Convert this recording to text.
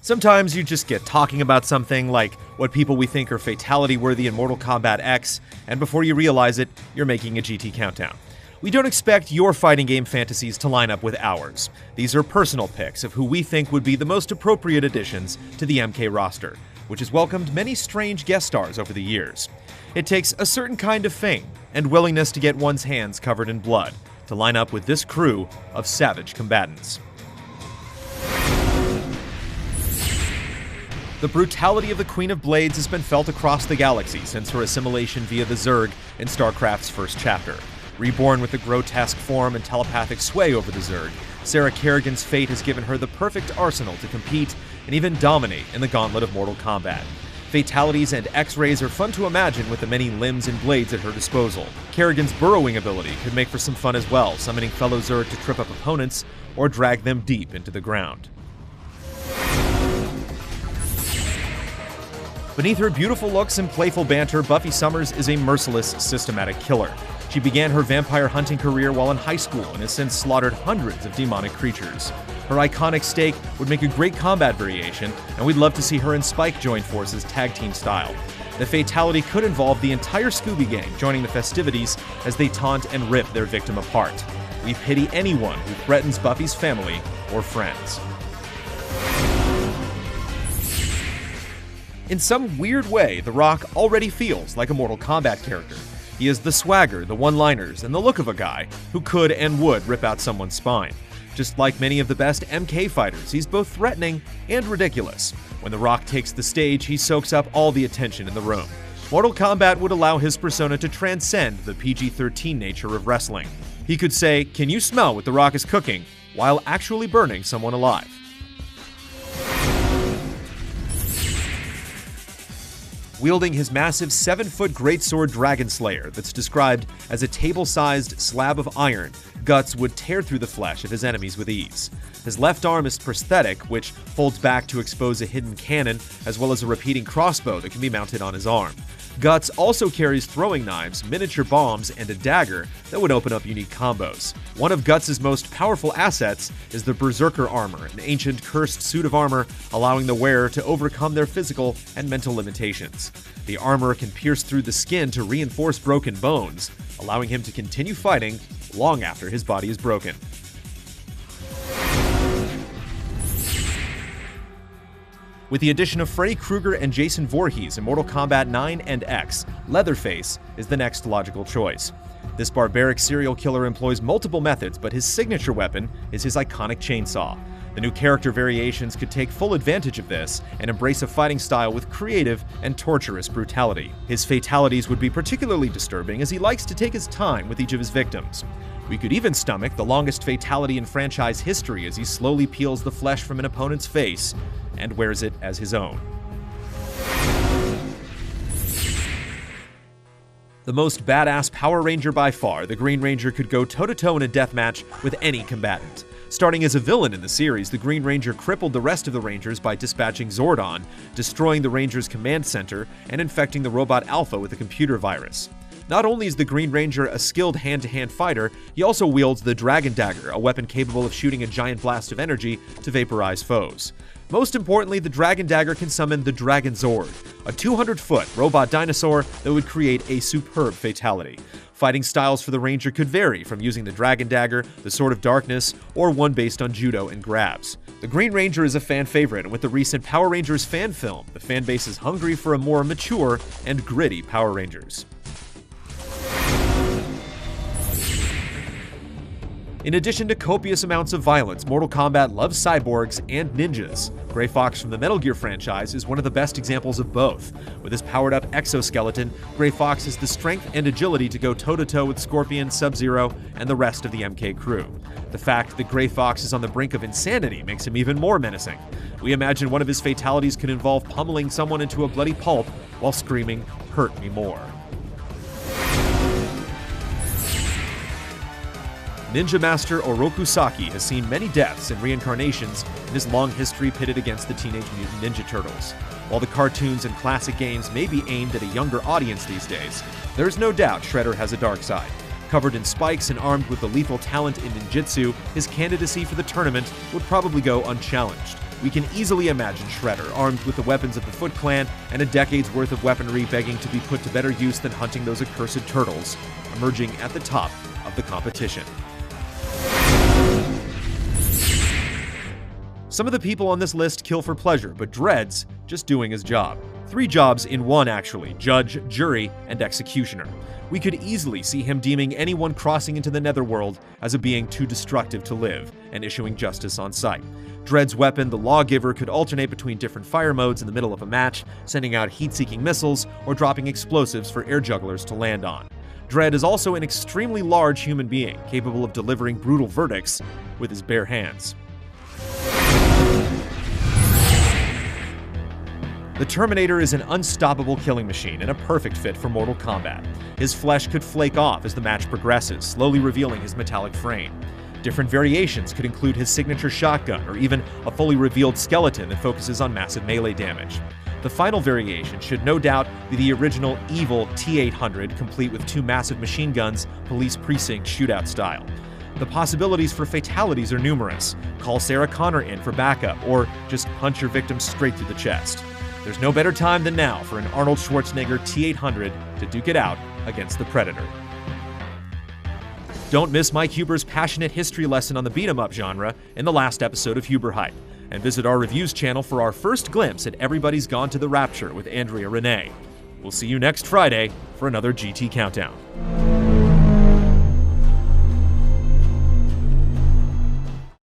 Sometimes you just get talking about something like what people we think are fatality-worthy in Mortal Kombat X, and before you realize it, you're making a GT countdown. We don't expect your fighting game fantasies to line up with ours. These are personal picks of who we think would be the most appropriate additions to the MK roster, which has welcomed many strange guest stars over the years. It takes a certain kind of fame and willingness to get one's hands covered in blood to line up with this crew of savage combatants. The brutality of the Queen of Blades has been felt across the galaxy since her assimilation via the Zerg in StarCraft's first chapter. Reborn with a grotesque form and telepathic sway over the Zerg, Sarah Kerrigan's fate has given her the perfect arsenal to compete and even dominate in the gauntlet of Mortal Kombat. Fatalities and X-rays are fun to imagine with the many limbs and blades at her disposal. Kerrigan's burrowing ability could make for some fun as well, summoning fellow Zerg to trip up opponents or drag them deep into the ground. Beneath her beautiful looks and playful banter, Buffy Summers is a merciless, systematic killer. She began her vampire hunting career while in high school and has since slaughtered hundreds of demonic creatures. Her iconic stake would make a great combat variation, and we'd love to see her and Spike join forces tag team style. The fatality could involve the entire Scooby Gang joining the festivities as they taunt and rip their victim apart. We pity anyone who threatens Buffy's family or friends. In some weird way, The Rock already feels like a Mortal Kombat character. He has the swagger, the one-liners, and the look of a guy who could and would rip out someone's spine. Just like many of the best MK fighters, he's both threatening and ridiculous. When The Rock takes the stage, he soaks up all the attention in the room. Mortal Kombat would allow his persona to transcend the PG-13 nature of wrestling. He could say, "Can you smell what The Rock is cooking?" while actually burning someone alive. Wielding his massive 7-foot greatsword Dragon Slayer that's described as a table-sized slab of iron, Guts would tear through the flesh of his enemies with ease. His left arm is prosthetic, which folds back to expose a hidden cannon, as well as a repeating crossbow that can be mounted on his arm. Guts also carries throwing knives, miniature bombs, and a dagger that would open up unique combos. One of Guts' most powerful assets is the Berserker Armor, an ancient cursed suit of armor allowing the wearer to overcome their physical and mental limitations. The armor can pierce through the skin to reinforce broken bones, allowing him to continue fighting long after his body is broken. With the addition of Freddy Krueger and Jason Voorhees in Mortal Kombat 9 and X, Leatherface is the next logical choice. This barbaric serial killer employs multiple methods, but his signature weapon is his iconic chainsaw. The new character variations could take full advantage of this and embrace a fighting style with creative and torturous brutality. His fatalities would be particularly disturbing as he likes to take his time with each of his victims. We could even stomach the longest fatality in franchise history as he slowly peels the flesh from an opponent's face and wears it as his own. The most badass Power Ranger by far, the Green Ranger could go toe-to-toe in a deathmatch with any combatant. Starting as a villain in the series, the Green Ranger crippled the rest of the Rangers by dispatching Zordon, destroying the Rangers' command center, and infecting the robot Alpha with a computer virus. Not only is the Green Ranger a skilled hand-to-hand fighter, he also wields the Dragon Dagger, a weapon capable of shooting a giant blast of energy to vaporize foes. Most importantly, the Dragon Dagger can summon the Dragon Zord, a 200-foot robot dinosaur that would create a superb fatality. Fighting styles for the Ranger could vary from using the Dragon Dagger, the Sword of Darkness, or one based on judo and grabs. The Green Ranger is a fan favorite, and with the recent Power Rangers fan film, the fan base is hungry for a more mature and gritty Power Rangers. In addition to copious amounts of violence, Mortal Kombat loves cyborgs and ninjas. Gray Fox from the Metal Gear franchise is one of the best examples of both. With his powered-up exoskeleton, Gray Fox has the strength and agility to go toe-to-toe with Scorpion, Sub-Zero, and the rest of the MK crew. The fact that Gray Fox is on the brink of insanity makes him even more menacing. We imagine one of his fatalities could involve pummeling someone into a bloody pulp while screaming, "Hurt me more." Ninja Master Oroku Saki has seen many deaths and reincarnations in his long history pitted against the Teenage Mutant Ninja Turtles. While the cartoons and classic games may be aimed at a younger audience these days, there's no doubt Shredder has a dark side. Covered in spikes and armed with the lethal talent in ninjutsu, his candidacy for the tournament would probably go unchallenged. We can easily imagine Shredder armed with the weapons of the Foot Clan and a decade's worth of weaponry begging to be put to better use than hunting those accursed turtles, emerging at the top of the competition. Some of the people on this list kill for pleasure, but Dredd's just doing his job. 3 jobs in one, actually: judge, jury, and executioner. We could easily see him deeming anyone crossing into the netherworld as a being too destructive to live, and issuing justice on sight. Dredd's weapon, the Lawgiver, could alternate between different fire modes in the middle of a match, sending out heat-seeking missiles or dropping explosives for air jugglers to land on. Dredd is also an extremely large human being, capable of delivering brutal verdicts with his bare hands. The Terminator is an unstoppable killing machine and a perfect fit for Mortal Kombat. His flesh could flake off as the match progresses, slowly revealing his metallic frame. Different variations could include his signature shotgun, or even a fully revealed skeleton that focuses on massive melee damage. The final variation should no doubt be the original evil T-800, complete with 2 massive machine guns, police precinct shootout style. The possibilities for fatalities are numerous. Call Sarah Connor in for backup, or just punch your victim straight through the chest. There's no better time than now for an Arnold Schwarzenegger T-800 to duke it out against the Predator. Don't miss Mike Huber's passionate history lesson on the beat-em-up genre in the last episode of Huber Hype, and visit our reviews channel for our first glimpse at Everybody's Gone to the Rapture with Andrea Renee. We'll see you next Friday for another GT Countdown.